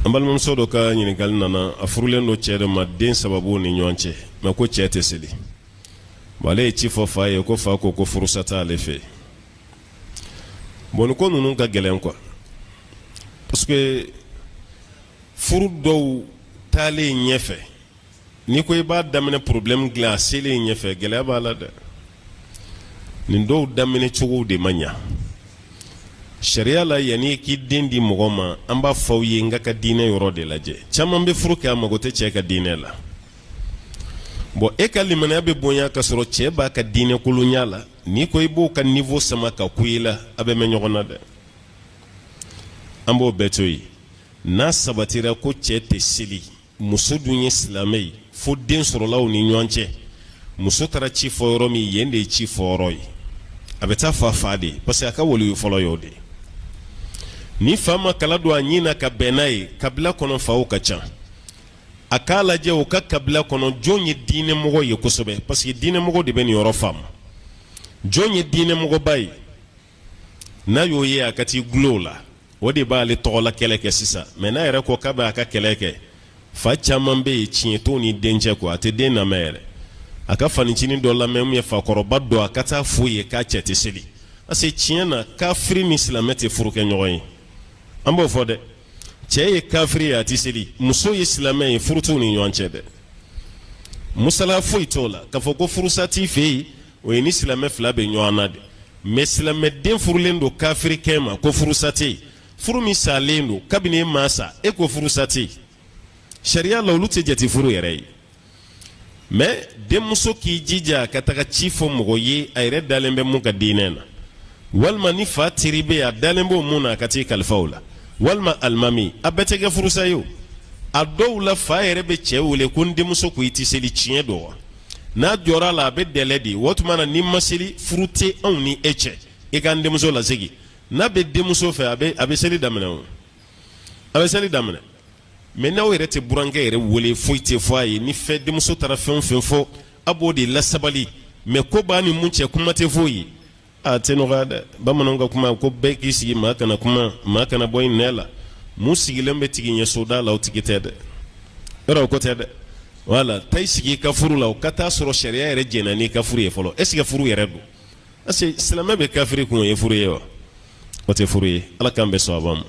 Ambalmamso dɔ ka ɲininkali nana a furulen dɔ cɛ dɔ ma den sababu ni ɲɔgɔn cɛ mais ko cɛ tɛ seli bon ale ye ci fɔ fa ye ko fa ko furusa t'ale fɛ bon ko ninnu ka gɛlɛn quoi parce que furu dɔw taalen ɲɛfɛ ni ko i b'a daminɛ problème dilan a selen ɲɛfɛ gɛlɛya b'a la dɛ nin dɔw daminɛ cogo de man ɲa Sharia la yani k'i den di mɔgɔ ma an b'a fɔ ye n ka diinɛ yɔrɔ de lajɛ caman bɛ furu kɛ a mago tɛ cɛ ka diinɛ la bon e ka limaniya bɛ bonya ka sɔrɔ cɛ b'a ka diinɛ kolonya la ni ko i b'o ka niveau sama ka ku i la a bɛ mɛn ɲɔgɔn na dɛ an b'o bɛɛ to yen n'a sabatira ko cɛ tɛ seli muso dun ye silamɛ ye fo den sɔrɔla u ni ɲɔgɔn cɛ muso taara ci fɔ yɔrɔ min yen de ye ci fɔ yɔrɔ ye a bɛ taa fa de parce que a ka waliyu fɔlɔ y'o de ni fa ma kala don a ɲin na ka bɛn n'a ye kabila kɔnɔ faw ka ca a k'a lajɛ o ka kabila kɔnɔ jɔn ye diinɛmɔgɔ ye kosɛbɛ parce que diinɛmɔgɔ de bɛ nin yɔrɔ faamu jɔn ye diinɛmɔgɔba ye n'a y'o ye a ka t'i gulon o la o de b'ale tɔgɔla kɛlɛ kɛ sisan mais n'a yɛrɛ ko k'a bɛ a ka kɛlɛ kɛ fa caman bɛ yen tiɲɛ t'o ni dencɛ quoi a tɛ den lamɛn yɛrɛ a ka fanicinin dɔ lamɛn mun ye fakɔrɔba dɔ a ka taa f'o ye k'a cɛ tɛ seli parce que tiɲɛ na kafiri ni silamɛ tɛ furu kɛ ɲɔgɔn ye an b'o fɔ dɛ cɛ ye kafiri ye a tɛ seli muso ye silamɛ ye furu t'u ni ɲɔgɔn cɛ dɛ musala foyi t'o la k'a fɔ ko furusa t'i fɛ yen o ye ni silamɛ fila bɛ ɲɔgɔn na de mais silamɛ den furulen don kafiri kɛ ma ko furusa tɛ yen furu min salen don kabini e ma sa e ko furusa tɛ yen sariya la olu tɛ jate furu yɛrɛ ye mais denmuso k'i jija ka taga ci fɔ mɔgɔ ye a yɛrɛ dalen bɛ mun ka diinɛ na walima ni fa teri bɛ yen a dalen b'o mun na a ka t'i kalifa o la walima alimami a bɛɛ tɛ kɛ furusa ye o a dɔw la fa yɛrɛ bɛ cɛ wele ko n denmuso ko i tɛ seli tiɲɛ don wa n'a jɔra la a bɛ dɛlɛ de o tuma na ni ma seli furu tɛ anw ni e cɛ i ka n denmuso lasegin n'a bɛ denmuso fɛ a bɛ seli daminɛ o a bɛ seli daminɛ mais n'aw yɛrɛ tɛ burankɛ yɛrɛ wele foyi tɛ fɔ a ye ni fɛn denmuso taara fɛn o fɛn fɔ a b'o de lasabali mais ko b'a ni mun cɛ kuma tɛ fɔ ye a tɛ nɔgɔya dɛ bamananw ka kuma ko bɛɛ k'i sigi maa kana kuma maa kana bɔ i nɛ la mun sigilen bɛ tigi ɲɛsoda la o tigi tɛ dɛ yɔrɔ o ko tɛ dɛ wala taa i sigi i ka furu la o ka taa sɔrɔ sariya yɛrɛ jɛnna n'i ka furu ye fɔlɔ est ce que furu yɛrɛ don parce que silamɛ bɛ kafiri kun o ye furu ye wa o tɛ furu ye ala k'an bɛɛ sɔn a ma